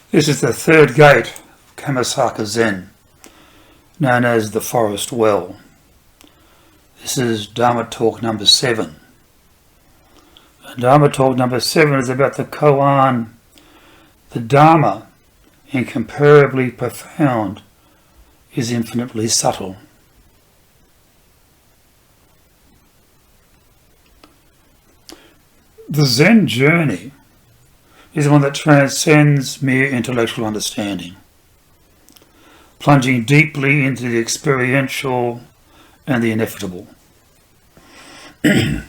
This is the third gate of Kammasaka Zen, known as the Forest Well. This is Dharma Talk number 7. And Dharma Talk number 7 is about the koan. The Dharma, incomparably profound, is infinitely subtle. The Zen journey is one that transcends mere intellectual understanding, plunging deeply into the experiential and the ineffable. At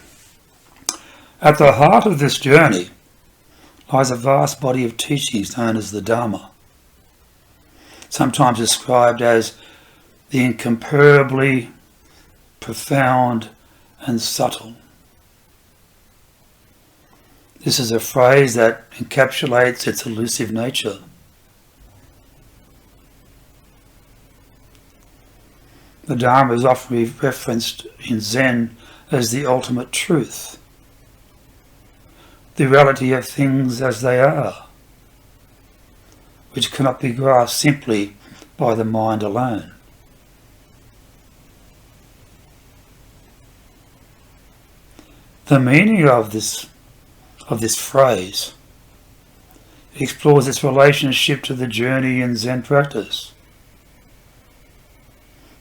the heart of this journey lies a vast body of teachings known as the Dharma, sometimes described as the incomparably profound and subtle. This is a phrase that encapsulates its elusive nature. The Dharma is often referenced in Zen as the ultimate truth, the reality of things as they are, which cannot be grasped simply by the mind alone. The meaning of this phrase explores its relationship to the journey in Zen practice,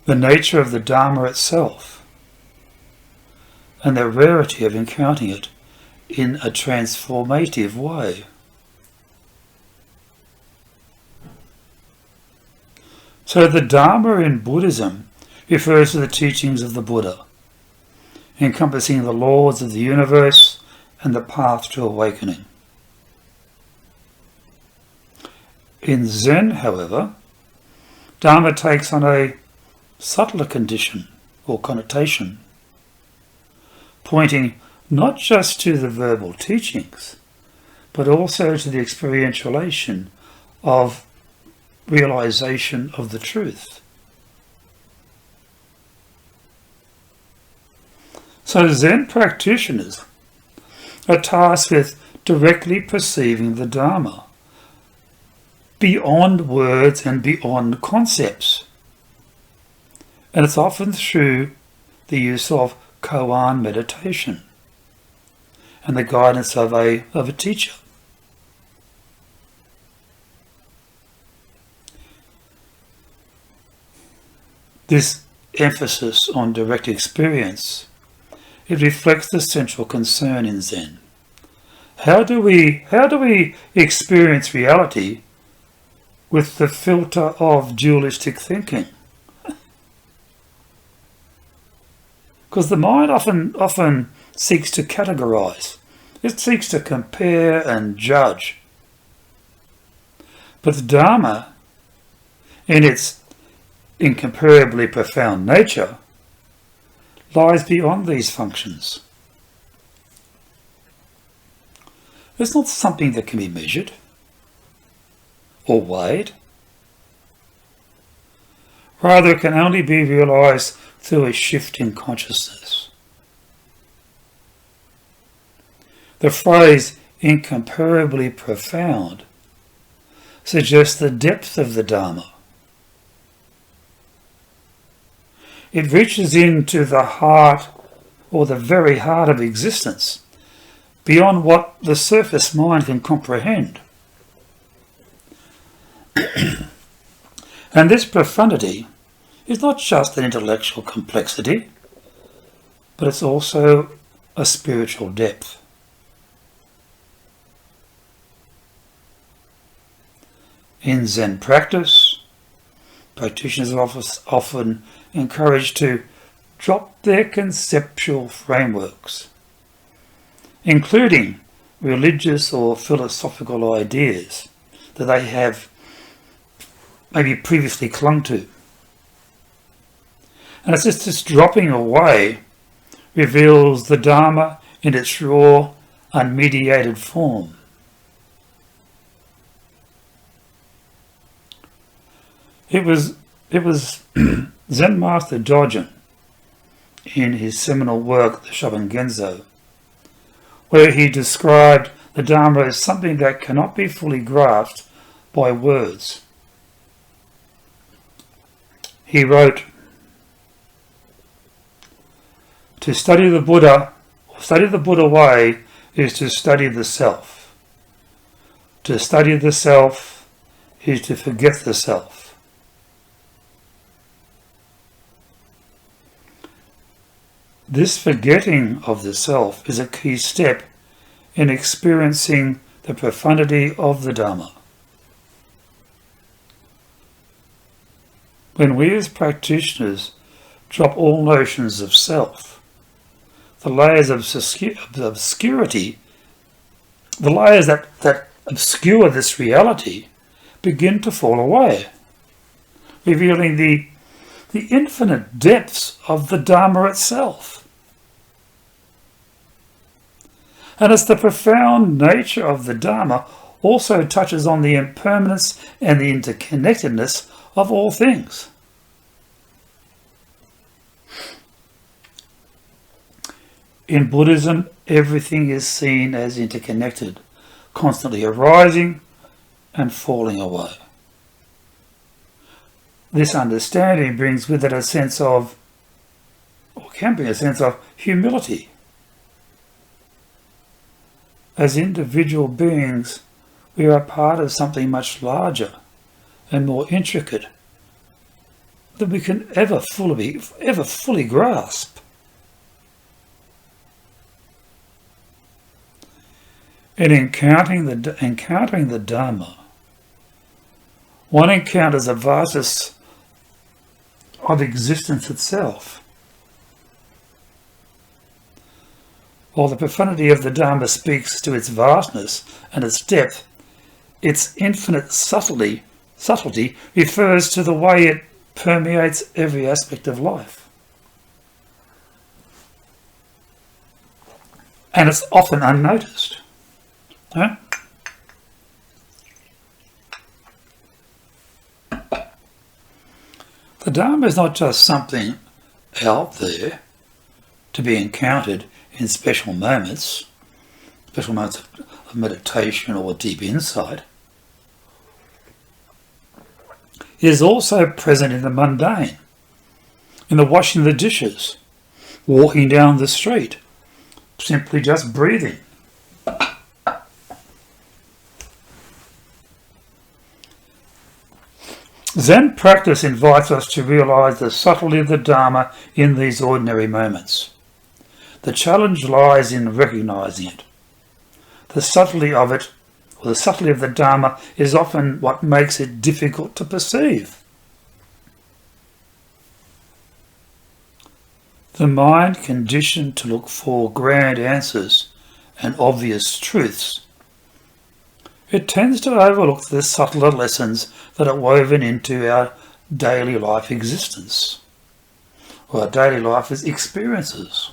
the nature of the Dharma itself, and the rarity of encountering it in a transformative way. So the Dharma in Buddhism refers to the teachings of the Buddha, encompassing the laws of the universe and the path to awakening. In Zen, however, Dharma takes on a subtler condition or connotation, pointing not just to the verbal teachings, but also to the experientialization of realization of the truth. So Zen practitioners are tasked with directly perceiving the Dharma beyond words and beyond concepts. And it's often through the use of koan meditation and the guidance of a teacher. This emphasis on direct experience, it reflects the central concern in Zen. How do we experience reality with the filter of dualistic thinking? Because the mind often seeks to categorize. It seeks to compare and judge. But the Dharma, in its incomparably profound nature, lies beyond these functions. It's not something that can be measured or weighed. Rather, it can only be realized through a shift in consciousness. The phrase incomparably profound suggests the depth of the Dharma. It reaches into the heart or the very heart of existence, beyond what the surface mind can comprehend. And this profundity is not just an intellectual complexity, but it's also a spiritual depth. In Zen practice, practitioners are often encouraged to drop their conceptual frameworks, including religious or philosophical ideas that they have maybe previously clung to. And it's just this dropping away reveals the Dharma in its raw, unmediated form. It was Zen Master Dojin, in his seminal work, the Shoben Genzo, where he described the Dharma as something that cannot be fully grasped by words. He wrote, "To study the Buddha, or study the Buddha way, is to study the self. To study the self is to forget the self. This forgetting of the self is a key step in experiencing the profundity of the Dharma. When we as practitioners drop all notions of self, the layers of obscurity, the layers that obscure this reality, begin to fall away, revealing the infinite depths of the Dharma itself. And as the profound nature of the Dharma also touches on the impermanence and the interconnectedness of all things. In Buddhism, everything is seen as interconnected, constantly arising and falling away. This understanding brings with it a sense of, or can bring a sense of, humility. As individual beings, we are part of something much larger and more intricate than we can ever fully grasp. In encountering the Dharma, one encounters the vastness of existence itself. While the profundity of the Dharma speaks to its vastness and its depth, its infinite subtlety refers to the way it permeates every aspect of life. And it's often unnoticed. Huh? The Dharma is not just something out there to be encountered in special moments of meditation or deep insight. It is also present in the mundane, in the washing of the dishes, walking down the street, simply just breathing. Zen practice invites us to realize the subtlety of the Dharma in these ordinary moments. The challenge lies in recognizing it. The subtlety of it, or the subtlety of the Dharma, is often what makes it difficult to perceive. The mind, conditioned to look for grand answers and obvious truths, it tends to overlook the subtler lessons that are woven into our daily life existence, or our daily life experiences.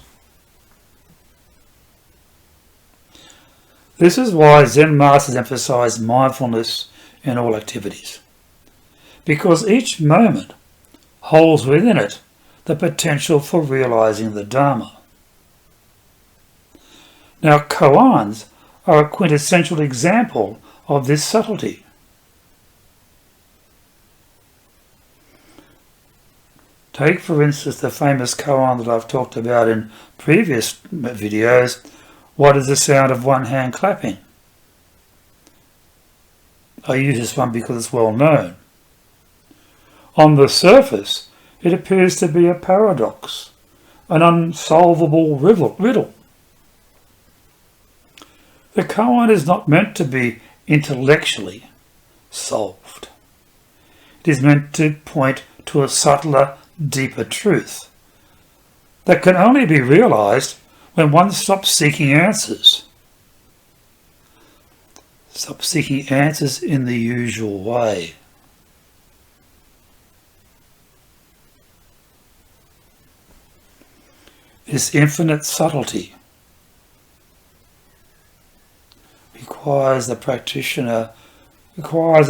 This is why Zen masters emphasize mindfulness in all activities, because each moment holds within it the potential for realizing the Dharma. Now, koans are a quintessential example of this subtlety. Take, for instance, the famous koan that I've talked about in previous videos. What is the sound of one hand clapping? I use this one because it's well known. On the surface, it appears to be a paradox, an unsolvable riddle. The koan is not meant to be intellectually solved. It is meant to point to a subtler, deeper truth that can only be realized when one stops seeking answers. Stop seeking answers in the usual way. This infinite subtlety requires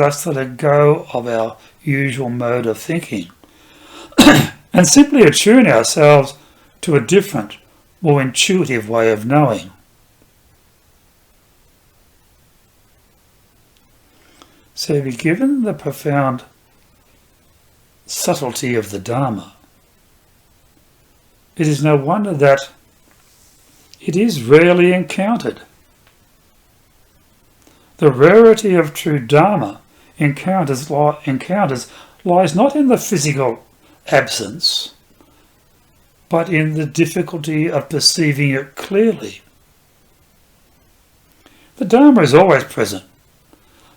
us to let go of our usual mode of thinking and simply attune ourselves to a different, more intuitive way of knowing. So given the profound subtlety of the Dharma, it is no wonder that it is rarely encountered. The rarity of true Dharma encounters lies not in the physical absence, but in the difficulty of perceiving it clearly. The Dharma is always present,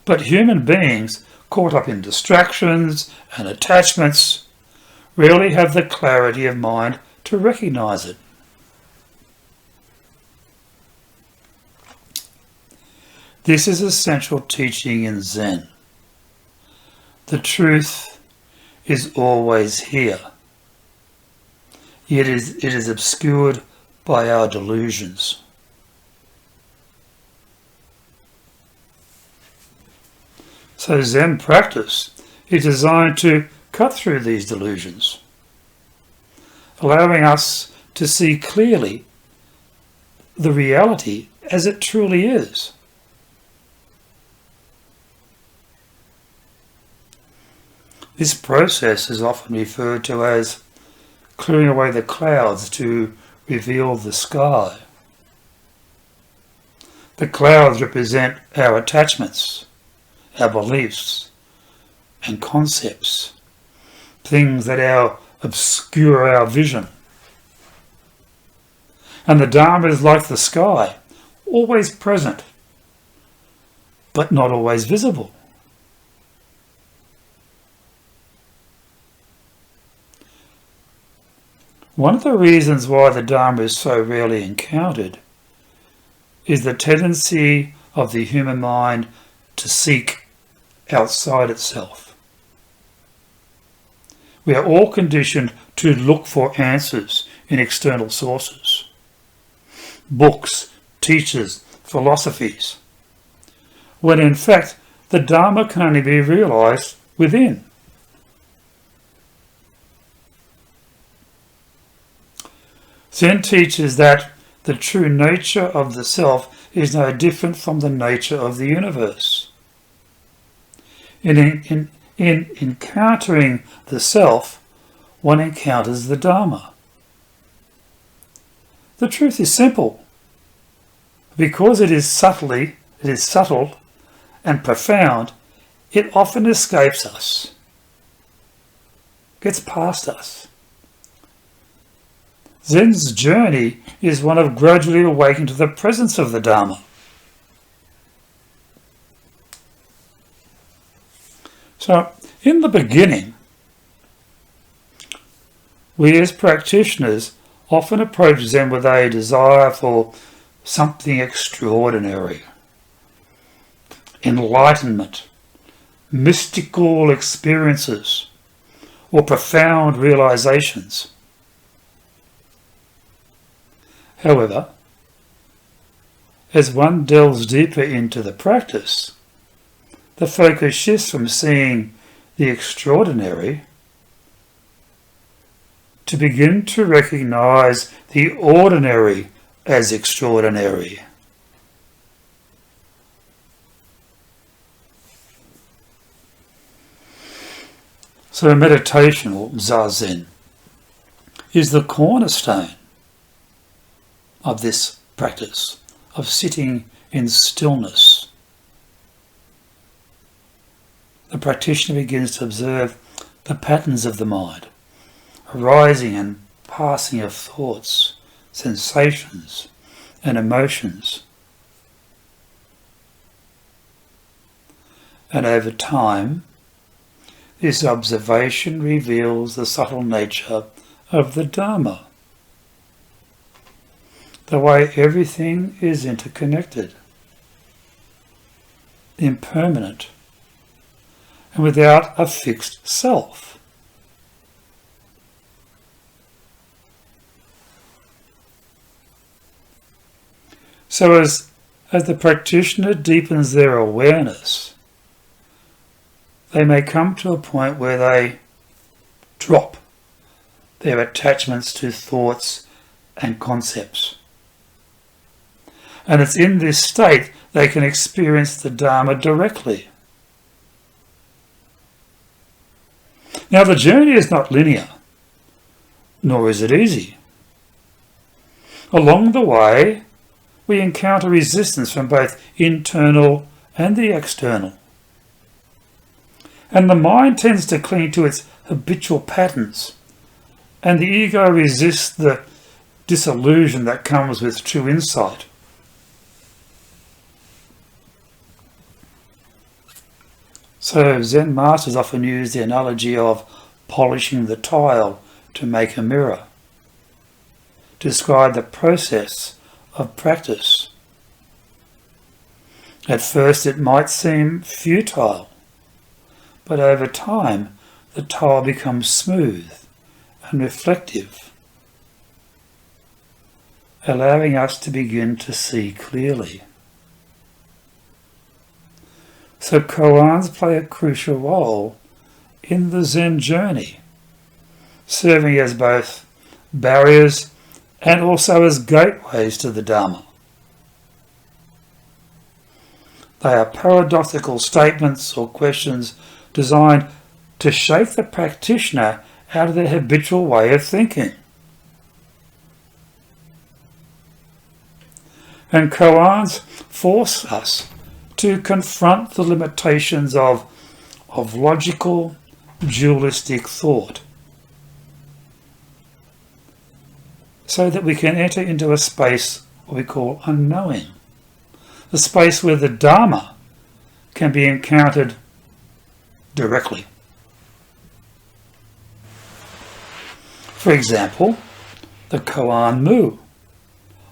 but human beings caught up in distractions and attachments rarely have the clarity of mind to recognise it. This is essential teaching in Zen. The truth is always here, yet it is obscured by our delusions. So Zen practice is designed to cut through these delusions, allowing us to see clearly the reality as it truly is. This process is often referred to as clearing away the clouds to reveal the sky. The clouds represent our attachments, our beliefs and concepts, things that obscure our vision. And the Dharma is like the sky, always present, but not always visible. One of the reasons why the Dharma is so rarely encountered is the tendency of the human mind to seek outside itself. We are all conditioned to look for answers in external sources. Books, teachers, philosophies, when in fact the Dharma can only be realised within. Zen teaches that the true nature of the self is no different from the nature of the universe. In encountering the self, one encounters the Dharma. The truth is simple. Because it is subtle and profound, it often escapes us, gets past us. Zen's journey is one of gradually awakening to the presence of the Dharma. So, in the beginning, we as practitioners often approach Zen with a desire for something extraordinary, enlightenment, mystical experiences, or profound realizations. However, as one delves deeper into the practice, the focus shifts from seeing the extraordinary to begin to recognize the ordinary as extraordinary. So meditation, or zazen, is the cornerstone of this practice of sitting in stillness. The practitioner begins to observe the patterns of the mind, arising and passing of thoughts, sensations, and emotions. And over time, this observation reveals the subtle nature of the Dharma, the way everything is interconnected, impermanent, and without a fixed self. So as the practitioner deepens their awareness, they may come to a point where they drop their attachments to thoughts and concepts. And it's in this state they can experience the Dharma directly. Now the journey is not linear, nor is it easy. Along the way, we encounter resistance from both internal and the external. And the mind tends to cling to its habitual patterns, and the ego resists the disillusion that comes with true insight. So Zen masters often use the analogy of polishing the tile to make a mirror, to describe the process of practice. At first it might seem futile, but over time the tile becomes smooth and reflective, allowing us to begin to see clearly. So koans play a crucial role in the Zen journey, serving as both barriers and also as gateways to the Dharma. They are paradoxical statements or questions designed to shake the practitioner out of their habitual way of thinking. And koans force us to confront the limitations of logical, dualistic thought, so that we can enter into a space what we call unknowing, a space where the Dharma can be encountered directly. For example, the koan mu,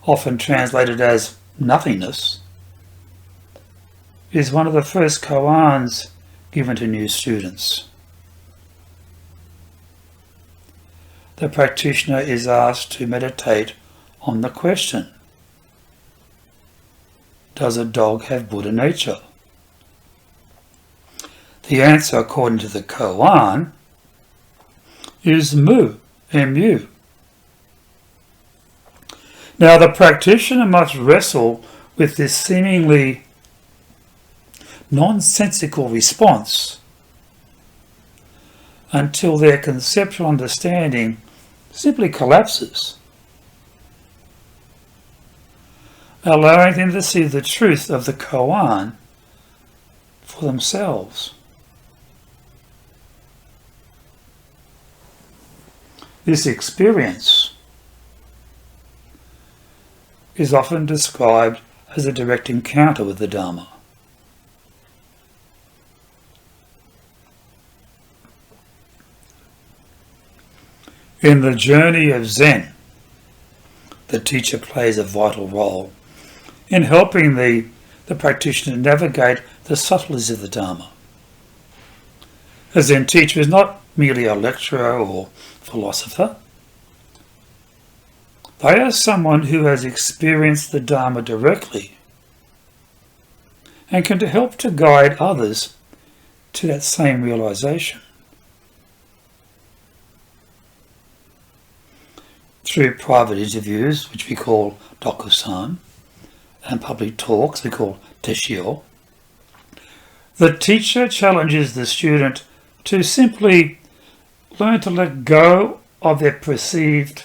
often translated as nothingness, is one of the first koans given to new students. The practitioner is asked to meditate on the question, does a dog have Buddha nature? The answer, according to the koan, is mu, mu. Now the practitioner must wrestle with this seemingly nonsensical response until their conceptual understanding simply collapses, allowing them to see the truth of the koan for themselves. This experience is often described as a direct encounter with the Dharma. In the journey of Zen, the teacher plays a vital role in helping the practitioner navigate the subtleties of the Dharma. A Zen teacher is not merely a lecturer or philosopher. They are someone who has experienced the Dharma directly and can help to guide others to that same realization. Through private interviews, which we call dokusan, and public talks we call teshio, the teacher challenges the student to simply learn to let go of their perceived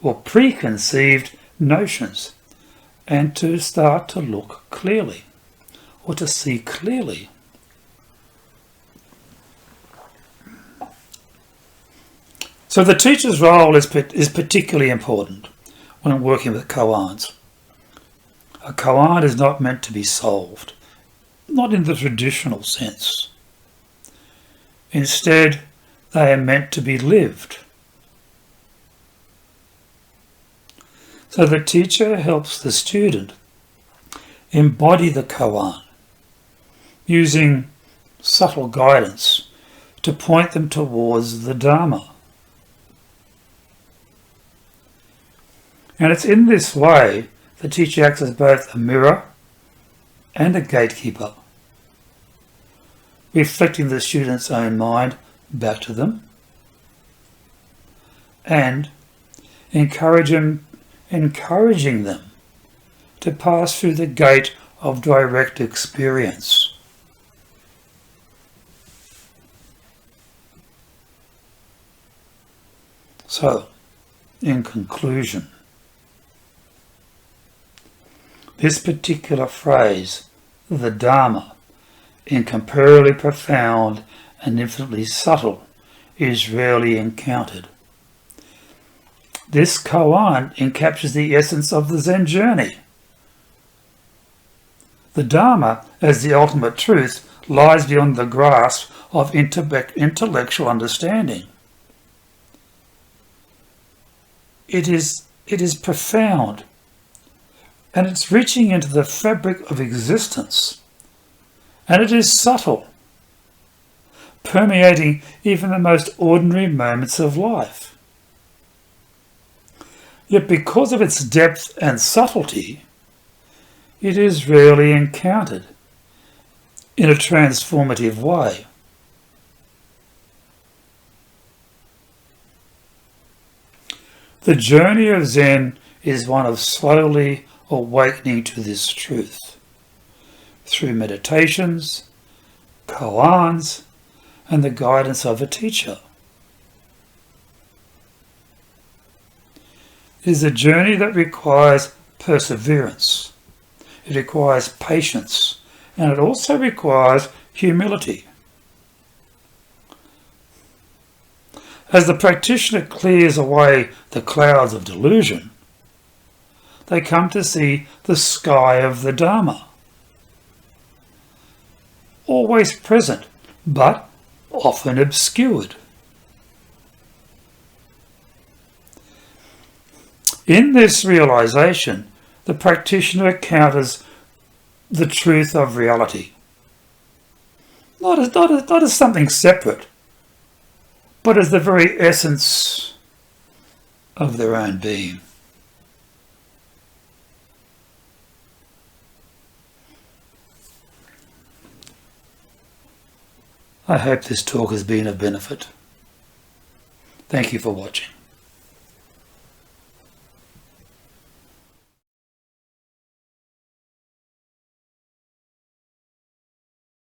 or preconceived notions and to start to look clearly or to see clearly. So the teacher's role is particularly important when working with koans. A koan is not meant to be solved, not in the traditional sense. Instead, they are meant to be lived. So the teacher helps the student embody the koan, using subtle guidance to point them towards the Dharma. And it's in this way the teacher acts as both a mirror and a gatekeeper, reflecting the student's own mind back to them and encouraging them to pass through the gate of direct experience. So, in conclusion, this particular phrase, the Dharma, incomparably profound and infinitely subtle, is rarely encountered. This koan encaptures the essence of the Zen journey. The Dharma, as the ultimate truth, lies beyond the grasp of intellectual understanding. It is profound, and it's reaching into the fabric of existence, and it is subtle, permeating even the most ordinary moments of life. Yet because of its depth and subtlety, it is rarely encountered in a transformative way. The journey of Zen is one of slowly awakening to this truth through meditations, koans, and the guidance of a teacher. It is a journey that requires perseverance. It requires patience, and it also requires humility. As the practitioner clears away the clouds of delusion, they come to see the sky of the Dharma, always present, but often obscured. In this realization, the practitioner encounters the truth of reality, not as something separate, but as the very essence of their own being. I hope this talk has been of benefit. Thank you for watching.